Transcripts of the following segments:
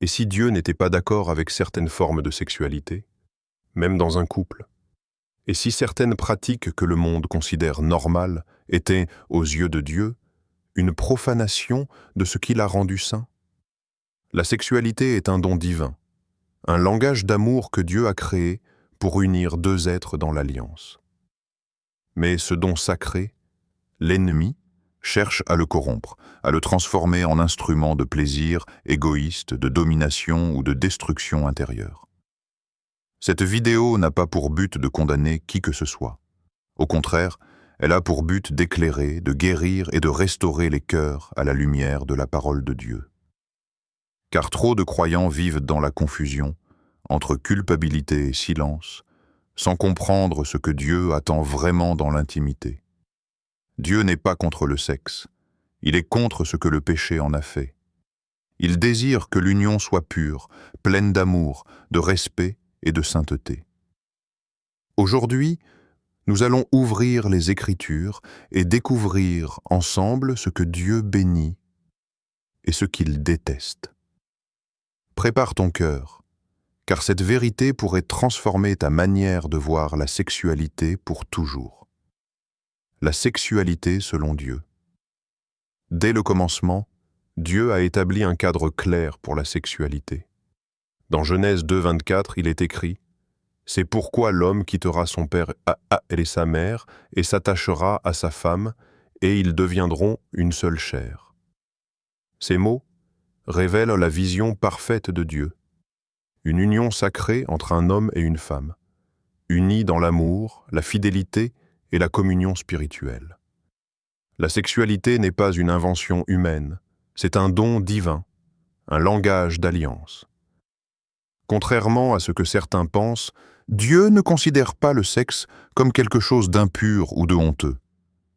Et si Dieu n'était pas d'accord avec certaines formes de sexualité, même dans un couple? Et si certaines pratiques que le monde considère normales étaient, aux yeux de Dieu, une profanation de ce qu'il a rendu saint? La sexualité est un don divin, un langage d'amour que Dieu a créé pour unir deux êtres dans l'alliance. Mais ce don sacré, l'ennemi cherche à le corrompre, à le transformer en instrument de plaisir égoïste, de domination ou de destruction intérieure. Cette vidéo n'a pas pour but de condamner qui que ce soit. Au contraire, elle a pour but d'éclairer, de guérir et de restaurer les cœurs à la lumière de la parole de Dieu. Car trop de croyants vivent dans la confusion, entre culpabilité et silence, sans comprendre ce que Dieu attend vraiment dans l'intimité. Dieu n'est pas contre le sexe, il est contre ce que le péché en a fait. Il désire que l'union soit pure, pleine d'amour, de respect et de sainteté. Aujourd'hui, nous allons ouvrir les Écritures et découvrir ensemble ce que Dieu bénit et ce qu'il déteste. Prépare ton cœur, car cette vérité pourrait transformer ta manière de voir la sexualité pour toujours. La sexualité selon Dieu. Dès le commencement, Dieu a établi un cadre clair pour la sexualité. Dans Genèse 2:24, il est écrit « C'est pourquoi l'homme quittera son père et sa mère et s'attachera à sa femme, et ils deviendront une seule chair. » Ces mots révèlent la vision parfaite de Dieu, une union sacrée entre un homme et une femme, unis dans l'amour, la fidélité et la communion spirituelle. La sexualité n'est pas une invention humaine, c'est un don divin, un langage d'alliance. Contrairement à ce que certains pensent, Dieu ne considère pas le sexe comme quelque chose d'impur ou de honteux.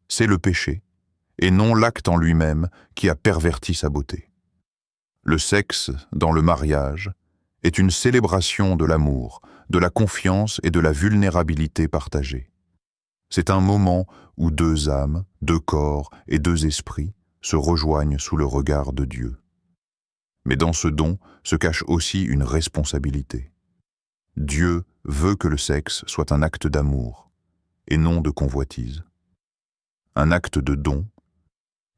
C'est le péché, et non l'acte en lui-même qui a perverti sa beauté. Le sexe, dans le mariage, est une célébration de l'amour, de la confiance et de la vulnérabilité partagée. C'est un moment où deux âmes, deux corps et deux esprits se rejoignent sous le regard de Dieu. Mais dans ce don se cache aussi une responsabilité. Dieu veut que le sexe soit un acte d'amour et non de convoitise. Un acte de don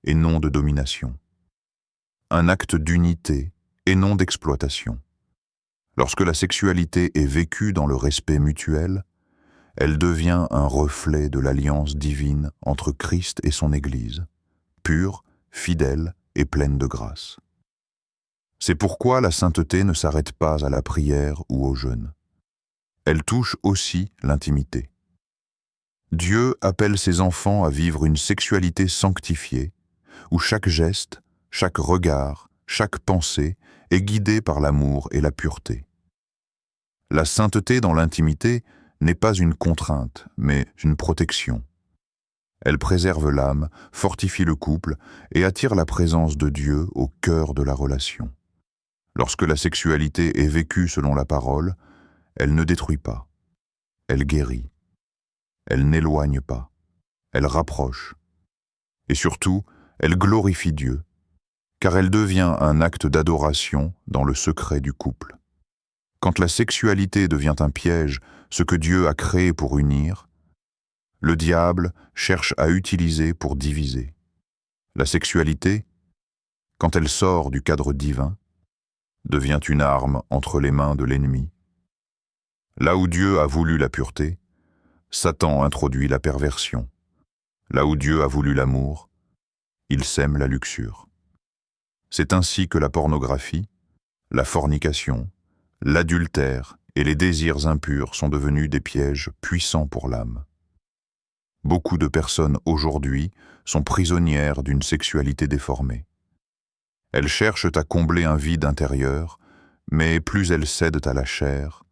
et non de domination. Un acte d'unité et non d'exploitation. Lorsque la sexualité est vécue dans le respect mutuel, elle devient un reflet de l'alliance divine entre Christ et son Église, pure, fidèle et pleine de grâce. C'est pourquoi la sainteté ne s'arrête pas à la prière ou au jeûne. Elle touche aussi l'intimité. Dieu appelle ses enfants à vivre une sexualité sanctifiée, où chaque geste, chaque regard, chaque pensée est guidé par l'amour et la pureté. La sainteté dans l'intimité n'est pas une contrainte, mais une protection. Elle préserve l'âme, fortifie le couple et attire la présence de Dieu au cœur de la relation. Lorsque la sexualité est vécue selon la parole, elle ne détruit pas, elle guérit, elle n'éloigne pas, elle rapproche. Et surtout, elle glorifie Dieu, car elle devient un acte d'adoration dans le secret du couple. Quand la sexualité devient un piège, ce que Dieu a créé pour unir, le diable cherche à utiliser pour diviser. La sexualité, quand elle sort du cadre divin, devient une arme entre les mains de l'ennemi. Là où Dieu a voulu la pureté, Satan introduit la perversion. Là où Dieu a voulu l'amour, il sème la luxure. C'est ainsi que la pornographie, la fornication, l'adultère et les désirs impurs sont devenus des pièges puissants pour l'âme. Beaucoup de personnes aujourd'hui sont prisonnières d'une sexualité déformée. Elles cherchent à combler un vide intérieur, mais plus elles cèdent à la chair,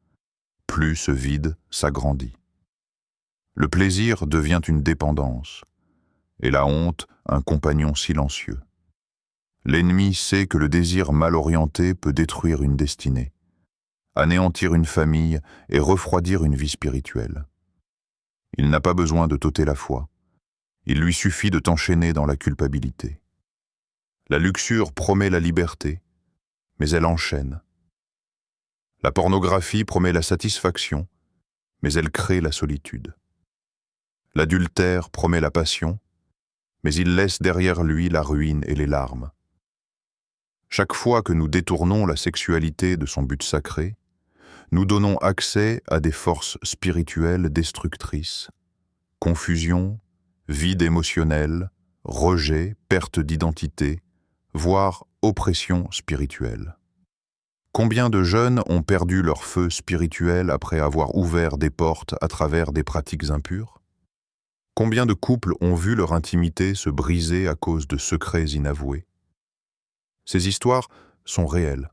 plus ce vide s'agrandit. Le plaisir devient une dépendance, et la honte un compagnon silencieux. L'ennemi sait que le désir mal orienté peut détruire une destinée, anéantir une famille et refroidir une vie spirituelle. Il n'a pas besoin de t'ôter la foi. Il lui suffit de t'enchaîner dans la culpabilité. La luxure promet la liberté, mais elle enchaîne. La pornographie promet la satisfaction, mais elle crée la solitude. L'adultère promet la passion, mais il laisse derrière lui la ruine et les larmes. Chaque fois que nous détournons la sexualité de son but sacré, nous donnons accès à des forces spirituelles destructrices, confusion, vide émotionnel, rejet, perte d'identité, voire oppression spirituelle. Combien de jeunes ont perdu leur feu spirituel après avoir ouvert des portes à travers des pratiques impures? Combien de couples ont vu leur intimité se briser à cause de secrets inavoués? Ces histoires sont réelles.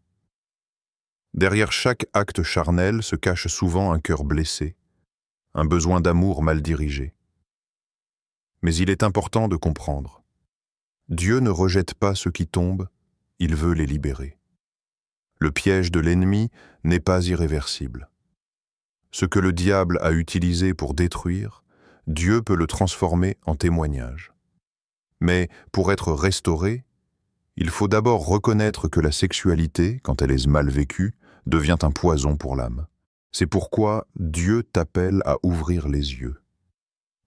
Derrière chaque acte charnel se cache souvent un cœur blessé, un besoin d'amour mal dirigé. Mais il est important de comprendre. Dieu ne rejette pas ceux qui tombent, il veut les libérer. Le piège de l'ennemi n'est pas irréversible. Ce que le diable a utilisé pour détruire, Dieu peut le transformer en témoignage. Mais pour être restauré, il faut d'abord reconnaître que la sexualité, quand elle est mal vécue, devient un poison pour l'âme. C'est pourquoi Dieu t'appelle à ouvrir les yeux.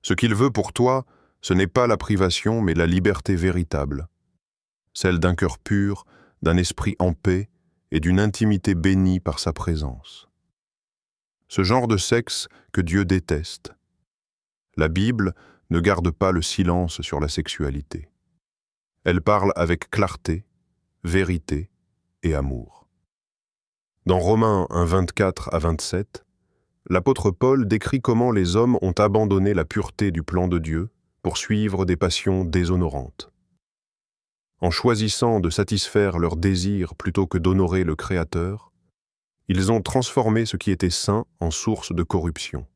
Ce qu'il veut pour toi, ce n'est pas la privation, mais la liberté véritable, celle d'un cœur pur, d'un esprit en paix et d'une intimité bénie par sa présence. Ce genre de sexe que Dieu déteste. La Bible ne garde pas le silence sur la sexualité. Elle parle avec clarté, vérité et amour. Dans Romains 1, 24 à 27, l'apôtre Paul décrit comment les hommes ont abandonné la pureté du plan de Dieu pour suivre des passions déshonorantes. En choisissant de satisfaire leurs désirs plutôt que d'honorer le Créateur, ils ont transformé ce qui était saint en source de corruption.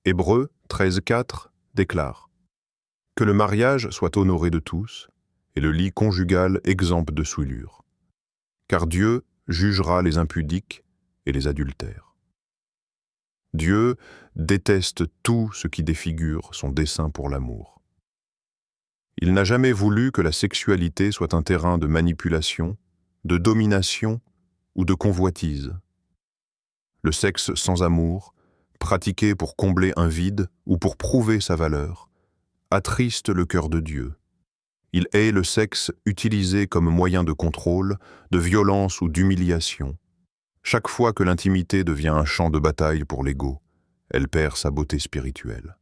Hébreux 13,4 déclare « Que le mariage soit honoré de tous, et le lit conjugal exempt de souillure. Car Dieu jugera les impudiques et les adultères. » Dieu déteste tout ce qui défigure son dessein pour l'amour. Il n'a jamais voulu que la sexualité soit un terrain de manipulation, de domination ou de convoitise. Le sexe sans amour, pratiqué pour combler un vide ou pour prouver sa valeur, attriste le cœur de Dieu. Il hait le sexe utilisé comme moyen de contrôle, de violence ou d'humiliation. Chaque fois que l'intimité devient un champ de bataille pour l'ego, elle perd sa beauté spirituelle.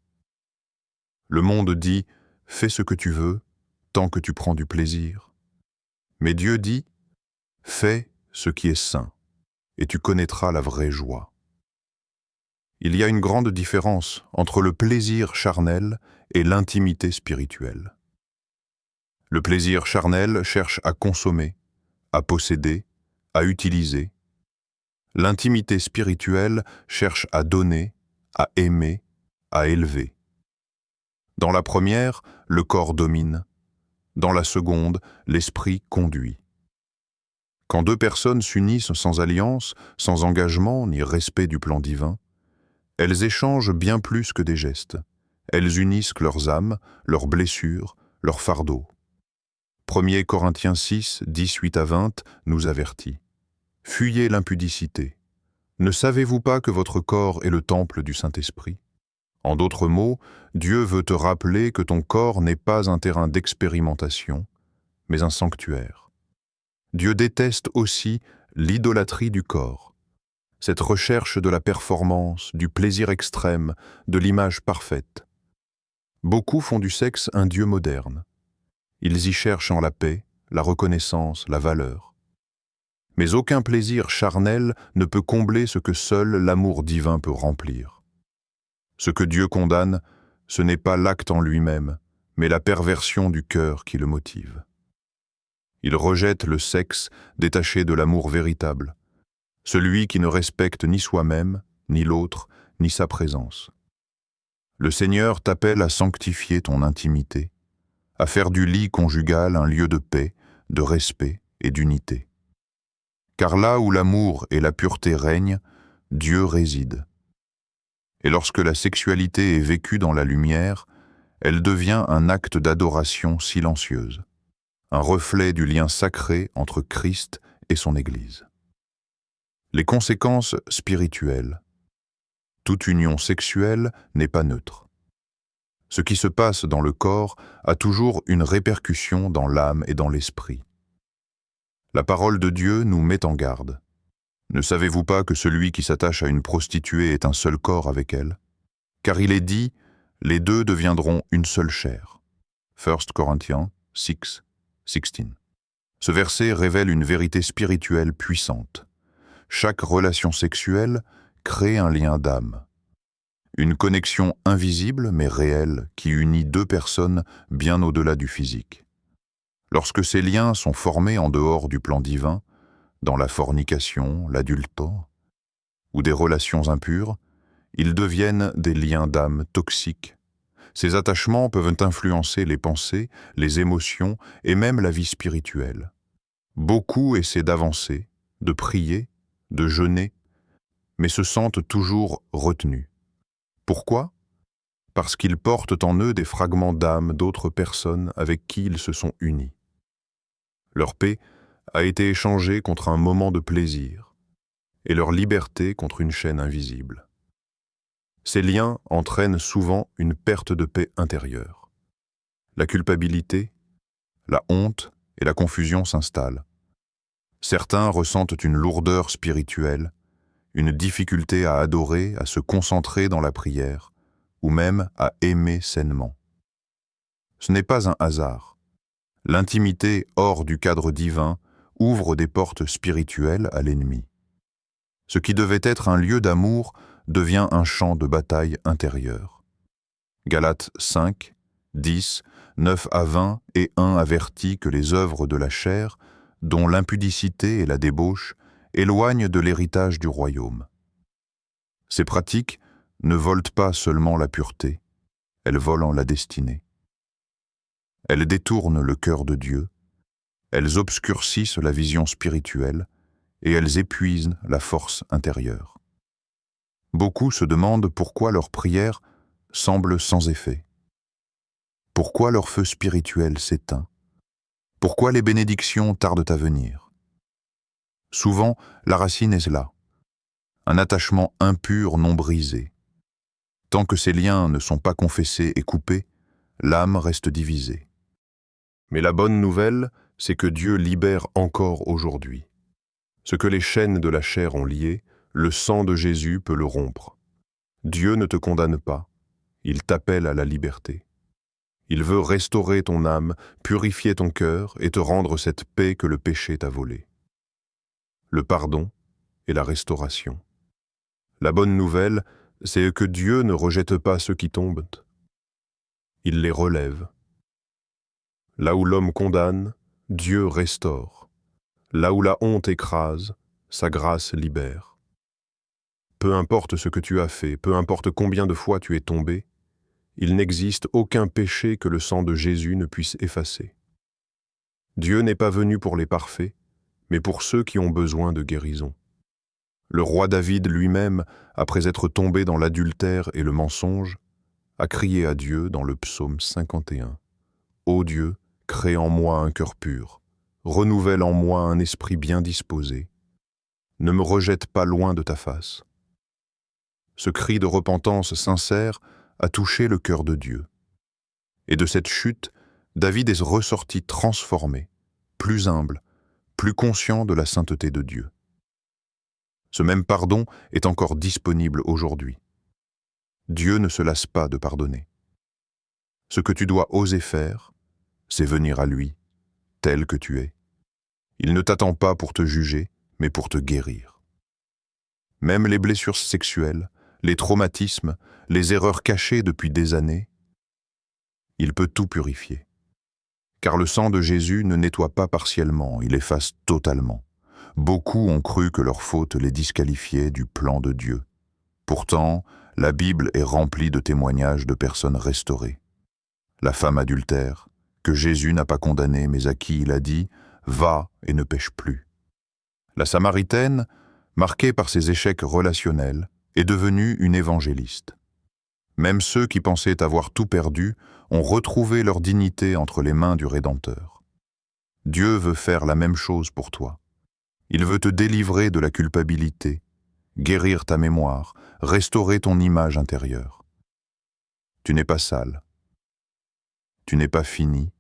Le monde dit « Fais ce que tu veux, tant que tu prends du plaisir. » Mais Dieu dit « Fais ce qui est saint, et tu connaîtras la vraie joie. » Il y a une grande différence entre le plaisir charnel et l'intimité spirituelle. Le plaisir charnel cherche à consommer, à posséder, à utiliser. L'intimité spirituelle cherche à donner, à aimer, à élever. Dans la première, le corps domine. Dans la seconde, l'esprit conduit. Quand deux personnes s'unissent sans alliance, sans engagement ni respect du plan divin, elles échangent bien plus que des gestes. Elles unissent leurs âmes, leurs blessures, leurs fardeaux. 1 Corinthiens 6, 18 à 20 nous avertit. « Fuyez l'impudicité. Ne savez-vous pas que votre corps est le temple du Saint-Esprit ? En d'autres mots, Dieu veut te rappeler que ton corps n'est pas un terrain d'expérimentation, mais un sanctuaire. Dieu déteste aussi l'idolâtrie du corps, cette recherche de la performance, du plaisir extrême, de l'image parfaite. Beaucoup font du sexe un Dieu moderne. Ils y cherchent en la paix, la reconnaissance, la valeur. Mais aucun plaisir charnel ne peut combler ce que seul l'amour divin peut remplir. Ce que Dieu condamne, ce n'est pas l'acte en lui-même, mais la perversion du cœur qui le motive. Il rejette le sexe détaché de l'amour véritable, celui qui ne respecte ni soi-même, ni l'autre, ni sa présence. Le Seigneur t'appelle à sanctifier ton intimité, à faire du lit conjugal un lieu de paix, de respect et d'unité. Car là où l'amour et la pureté règnent, Dieu réside. Et lorsque la sexualité est vécue dans la lumière, elle devient un acte d'adoration silencieuse, un reflet du lien sacré entre Christ et son Église. Les conséquences spirituelles. Toute union sexuelle n'est pas neutre. Ce qui se passe dans le corps a toujours une répercussion dans l'âme et dans l'esprit. La parole de Dieu nous met en garde. Ne savez-vous pas que celui qui s'attache à une prostituée est un seul corps avec elle? Car il est dit, les deux deviendront une seule chair. 1 Corinthiens 6, 16. Ce verset révèle une vérité spirituelle puissante. Chaque relation sexuelle crée un lien d'âme. Une connexion invisible mais réelle qui unit deux personnes bien au-delà du physique. Lorsque ces liens sont formés en dehors du plan divin, dans la fornication, l'adultère ou des relations impures, ils deviennent des liens d'âme toxiques. Ces attachements peuvent influencer les pensées, les émotions et même la vie spirituelle. Beaucoup essaient d'avancer, de prier, de jeûner, mais se sentent toujours retenus. Pourquoi? Parce qu'ils portent en eux des fragments d'âme d'autres personnes avec qui ils se sont unis. Leur paix a été échangée contre un moment de plaisir, et leur liberté contre une chaîne invisible. Ces liens entraînent souvent une perte de paix intérieure. La culpabilité, la honte et la confusion s'installent. Certains ressentent une lourdeur spirituelle, une difficulté à adorer, à se concentrer dans la prière, ou même à aimer sainement. Ce n'est pas un hasard. L'intimité hors du cadre divin ouvre des portes spirituelles à l'ennemi. Ce qui devait être un lieu d'amour devient un champ de bataille intérieure. Galates 5, 10, 9 à 20 et 1 avertit que les œuvres de la chair, dont l'impudicité et la débauche, éloignent de l'héritage du royaume. Ces pratiques ne volent pas seulement la pureté, elles volent la destinée. Elles détournent le cœur de Dieu, elles obscurcissent la vision spirituelle et elles épuisent la force intérieure. Beaucoup se demandent pourquoi leur prière semble sans effet. Pourquoi leur feu spirituel s'éteint? Pourquoi les bénédictions tardent à venir? Souvent, la racine est là, un attachement impur non brisé. Tant que ces liens ne sont pas confessés et coupés, l'âme reste divisée. Mais la bonne nouvelle, c'est que Dieu libère encore aujourd'hui. Ce que les chaînes de la chair ont lié, le sang de Jésus peut le rompre. Dieu ne te condamne pas, il t'appelle à la liberté. Il veut restaurer ton âme, purifier ton cœur et te rendre cette paix que le péché t'a volée. Le pardon et la restauration. La bonne nouvelle, c'est que Dieu ne rejette pas ceux qui tombent. Il les relève. Là où l'homme condamne, Dieu restaure. Là où la honte écrase, sa grâce libère. Peu importe ce que tu as fait, peu importe combien de fois tu es tombé, il n'existe aucun péché que le sang de Jésus ne puisse effacer. Dieu n'est pas venu pour les parfaits, mais pour ceux qui ont besoin de guérison. Le roi David lui-même, après être tombé dans l'adultère et le mensonge, a crié à Dieu dans le psaume 51. « Ô Dieu, crée en moi un cœur pur, renouvelle en moi un esprit bien disposé. Ne me rejette pas loin de ta face. » Ce cri de repentance sincère a touché le cœur de Dieu. Et de cette chute, David est ressorti transformé, plus humble, plus conscient de la sainteté de Dieu. Ce même pardon est encore disponible aujourd'hui. Dieu ne se lasse pas de pardonner. Ce que tu dois oser faire, c'est venir à lui, tel que tu es. Il ne t'attend pas pour te juger, mais pour te guérir. Même les blessures sexuelles, les traumatismes, les erreurs cachées depuis des années, il peut tout purifier. Car le sang de Jésus ne nettoie pas partiellement, il efface totalement. Beaucoup ont cru que leur faute les disqualifiait du plan de Dieu. Pourtant, la Bible est remplie de témoignages de personnes restaurées. La femme adultère, que Jésus n'a pas condamnée mais à qui il a dit « Va et ne pêche plus ». La Samaritaine, marquée par ses échecs relationnels, est devenue une évangéliste. Même ceux qui pensaient avoir tout perdu ont retrouvé leur dignité entre les mains du Rédempteur. Dieu veut faire la même chose pour toi. Il veut te délivrer de la culpabilité, guérir ta mémoire, restaurer ton image intérieure. Tu n'es pas sale. Tu n'es pas fini.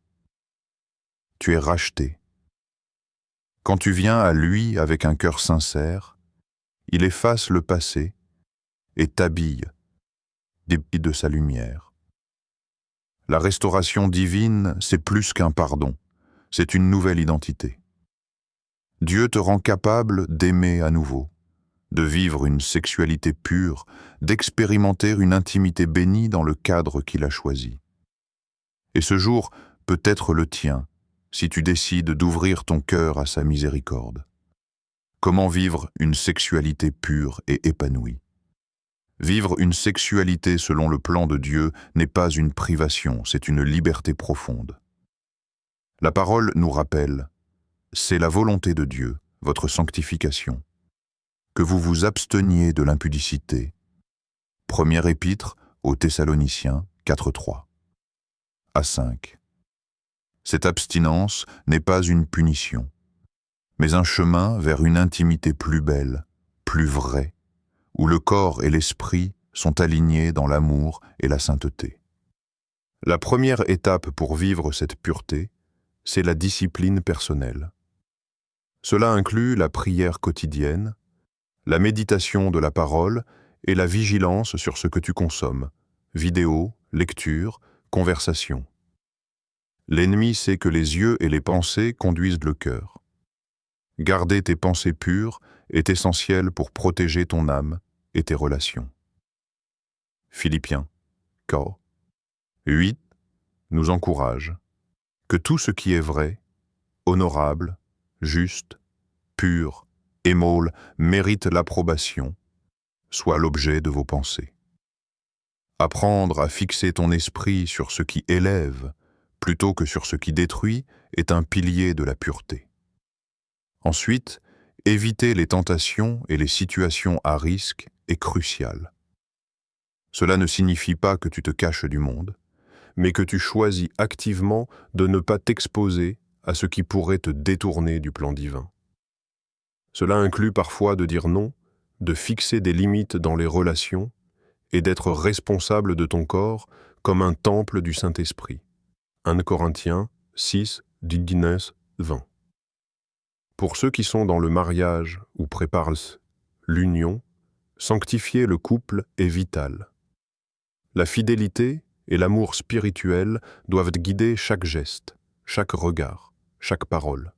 Tu es racheté. Quand tu viens à lui avec un cœur sincère, il efface le passé et t'habille d'épis de sa lumière. La restauration divine, c'est plus qu'un pardon, c'est une nouvelle identité. Dieu te rend capable d'aimer à nouveau, de vivre une sexualité pure, d'expérimenter une intimité bénie dans le cadre qu'il a choisi. Et ce jour peut être le tien, si tu décides d'ouvrir ton cœur à sa miséricorde. Comment vivre une sexualité pure et épanouie? Vivre une sexualité selon le plan de Dieu n'est pas une privation, c'est une liberté profonde. La parole nous rappelle, c'est la volonté de Dieu, votre sanctification, que vous vous absteniez de l'impudicité. Première épître aux Thessaloniciens 4:3 à 5. Cette abstinence n'est pas une punition, mais un chemin vers une intimité plus belle, plus vraie, où le corps et l'esprit sont alignés dans l'amour et la sainteté. La première étape pour vivre cette pureté, c'est la discipline personnelle. Cela inclut la prière quotidienne, la méditation de la parole et la vigilance sur ce que tu consommes, vidéos, lectures, conversations. L'ennemi sait que les yeux et les pensées conduisent le cœur. Garder tes pensées pures est essentiel pour protéger ton âme et tes relations. Philippiens 8 nous encourage que tout ce qui est vrai, honorable, juste, pur, émole, mérite l'approbation, soit l'objet de vos pensées. Apprendre à fixer ton esprit sur ce qui élève plutôt que sur ce qui détruit est un pilier de la pureté. Ensuite, éviter les tentations et les situations à risque est crucial. Cela ne signifie pas que tu te caches du monde, mais que tu choisis activement de ne pas t'exposer à ce qui pourrait te détourner du plan divin. Cela inclut parfois de dire non, de fixer des limites dans les relations et d'être responsable de ton corps comme un temple du Saint-Esprit. 1 Corinthiens 6, 19-20. Pour ceux qui sont dans le mariage ou préparent l'union, sanctifier le couple est vital. La fidélité et l'amour spirituel doivent guider chaque geste, chaque regard, chaque parole.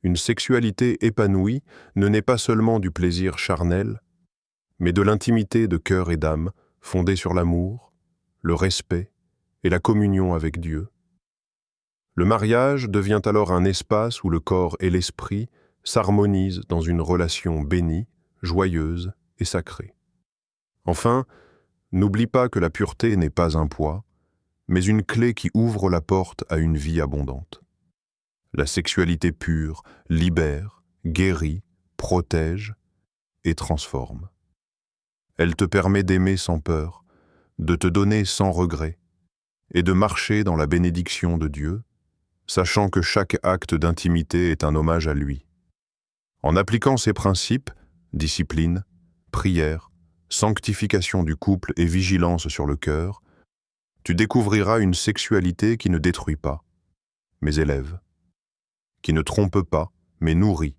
Une sexualité épanouie ne naît pas seulement du plaisir charnel, mais de l'intimité de cœur et d'âme fondée sur l'amour, le respect et la communion avec Dieu. Le mariage devient alors un espace où le corps et l'esprit s'harmonisent dans une relation bénie, joyeuse et sacrée. Enfin, n'oublie pas que la pureté n'est pas un poids, mais une clé qui ouvre la porte à une vie abondante. La sexualité pure libère, guérit, protège et transforme. Elle te permet d'aimer sans peur, de te donner sans regret et de marcher dans la bénédiction de Dieu, sachant que chaque acte d'intimité est un hommage à lui. En appliquant ces principes, discipline, prière, sanctification du couple et vigilance sur le cœur, tu découvriras une sexualité qui ne détruit pas, mais élève, qui ne trompe pas, mais nourrit,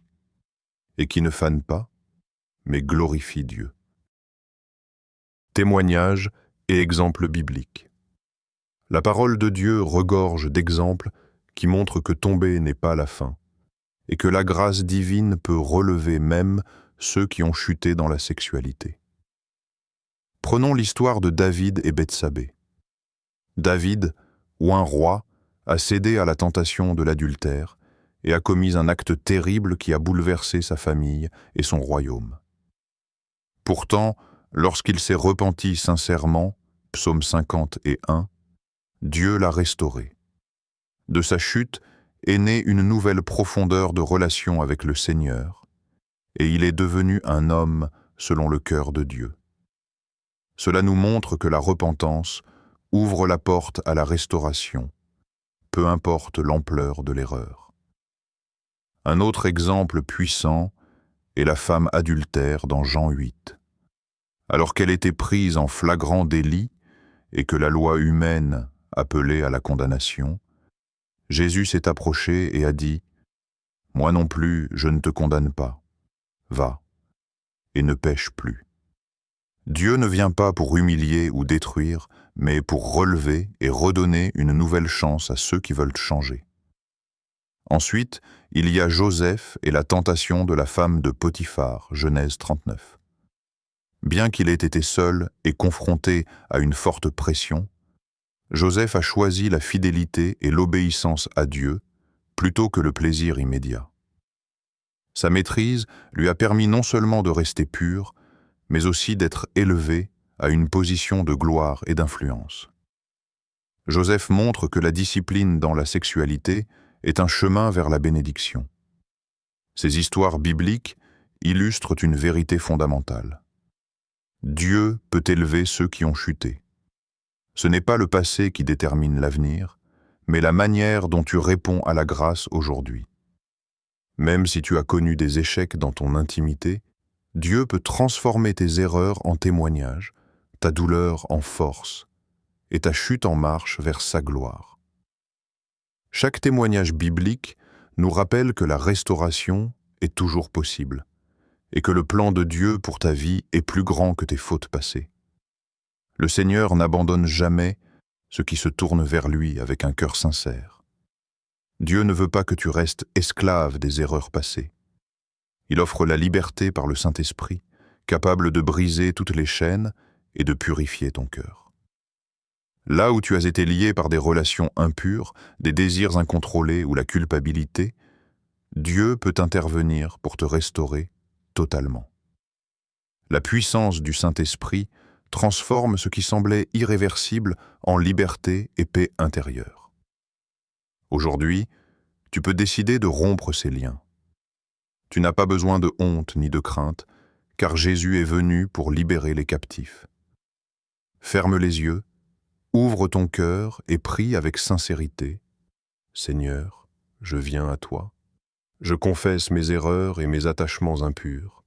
et qui ne fane pas, mais glorifie Dieu. Témoignages et exemples bibliques. La parole de Dieu regorge d'exemples qui montrent que tomber n'est pas la fin, et que la grâce divine peut relever même ceux qui ont chuté dans la sexualité. Prenons l'histoire de David et Bethsabée. David, ou un roi, a cédé à la tentation de l'adultère et a commis un acte terrible qui a bouleversé sa famille et son royaume. Pourtant, lorsqu'il s'est repenti sincèrement, psaume 50:1, Dieu l'a restauré. De sa chute est née une nouvelle profondeur de relation avec le Seigneur, et il est devenu un homme selon le cœur de Dieu. Cela nous montre que la repentance ouvre la porte à la restauration, peu importe l'ampleur de l'erreur. Un autre exemple puissant est la femme adultère dans Jean 8. Alors qu'elle était prise en flagrant délit et que la loi humaine appelait à la condamnation, Jésus s'est approché et a dit « Moi non plus, je ne te condamne pas. Va, et ne pêche plus. » Dieu ne vient pas pour humilier ou détruire, mais pour relever et redonner une nouvelle chance à ceux qui veulent changer. Ensuite, il y a Joseph et la tentation de la femme de Potiphar, Genèse 39. Bien qu'il ait été seul et confronté à une forte pression, Joseph a choisi la fidélité et l'obéissance à Dieu plutôt que le plaisir immédiat. Sa maîtrise lui a permis non seulement de rester pur, mais aussi d'être élevé à une position de gloire et d'influence. Joseph montre que la discipline dans la sexualité est un chemin vers la bénédiction. Ces histoires bibliques illustrent une vérité fondamentale. Dieu peut élever ceux qui ont chuté. Ce n'est pas le passé qui détermine l'avenir, mais la manière dont tu réponds à la grâce aujourd'hui. Même si tu as connu des échecs dans ton intimité, Dieu peut transformer tes erreurs en témoignages, ta douleur en force, et ta chute en marche vers sa gloire. Chaque témoignage biblique nous rappelle que la restauration est toujours possible, et que le plan de Dieu pour ta vie est plus grand que tes fautes passées. Le Seigneur n'abandonne jamais ceux qui se tournent vers lui avec un cœur sincère. Dieu ne veut pas que tu restes esclave des erreurs passées. Il offre la liberté par le Saint-Esprit, capable de briser toutes les chaînes et de purifier ton cœur. Là où tu as été lié par des relations impures, des désirs incontrôlés ou la culpabilité, Dieu peut intervenir pour te restaurer totalement. La puissance du Saint-Esprit transforme ce qui semblait irréversible en liberté et paix intérieure. Aujourd'hui, tu peux décider de rompre ces liens. Tu n'as pas besoin de honte ni de crainte, car Jésus est venu pour libérer les captifs. Ferme les yeux, ouvre ton cœur et prie avec sincérité. Seigneur, je viens à toi. Je confesse mes erreurs et mes attachements impurs.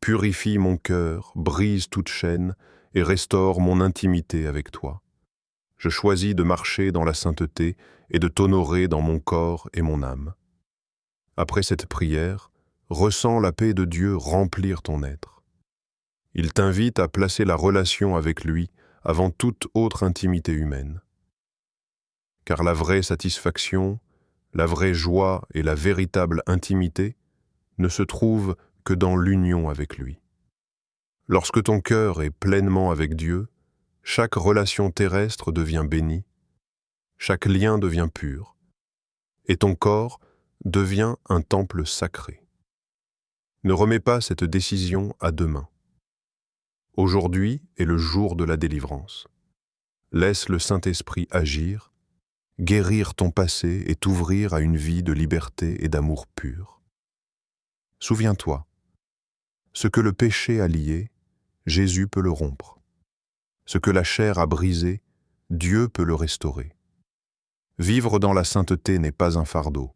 Purifie mon cœur, brise toute chaîne et restaure mon intimité avec toi. Je choisis de marcher dans la sainteté et de t'honorer dans mon corps et mon âme. Après cette prière, ressens la paix de Dieu remplir ton être. Il t'invite à placer la relation avec lui avant toute autre intimité humaine. Car la vraie satisfaction, la vraie joie et la véritable intimité ne se trouvent que dans l'union avec lui. Lorsque ton cœur est pleinement avec Dieu, chaque relation terrestre devient bénie, chaque lien devient pur, et ton corps devient un temple sacré. Ne remets pas cette décision à demain. Aujourd'hui est le jour de la délivrance. Laisse le Saint-Esprit agir, guérir ton passé et t'ouvrir à une vie de liberté et d'amour pur. Souviens-toi, ce que le péché a lié, Jésus peut le rompre. Ce que la chair a brisé, Dieu peut le restaurer. Vivre dans la sainteté n'est pas un fardeau.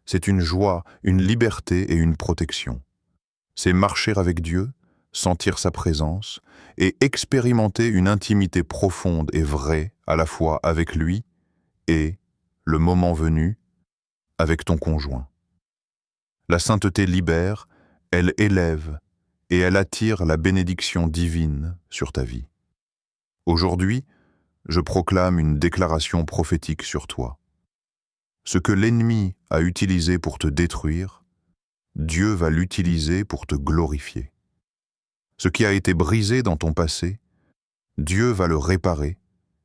C'est une joie, une liberté et une protection. C'est marcher avec Dieu, sentir sa présence et expérimenter une intimité profonde et vraie à la fois avec lui et, le moment venu, avec ton conjoint. La sainteté libère, elle élève et elle attire la bénédiction divine sur ta vie. Aujourd'hui, je proclame une déclaration prophétique sur toi. Ce que l'ennemi a utilisé pour te détruire, Dieu va l'utiliser pour te glorifier. Ce qui a été brisé dans ton passé, Dieu va le réparer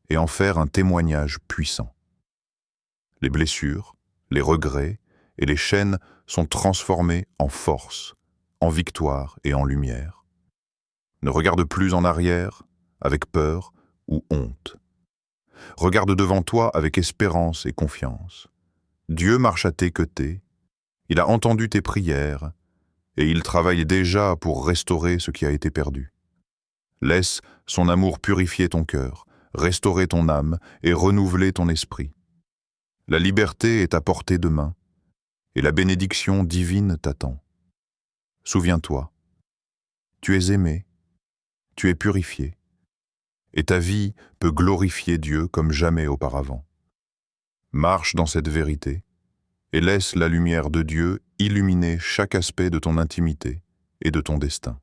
et en faire un témoignage puissant. Les blessures, les regrets et les chaînes sont transformés en force, en victoire et en lumière. Ne regarde plus en arrière, avec peur ou honte. Regarde devant toi avec espérance et confiance. Dieu marche à tes côtés, il a entendu tes prières, et il travaille déjà pour restaurer ce qui a été perdu. Laisse son amour purifier ton cœur, restaurer ton âme et renouveler ton esprit. La liberté est à portée de main, et la bénédiction divine t'attend. Souviens-toi, tu es aimé, tu es purifié, et ta vie peut glorifier Dieu comme jamais auparavant. Marche dans cette vérité et laisse la lumière de Dieu illuminer chaque aspect de ton intimité et de ton destin.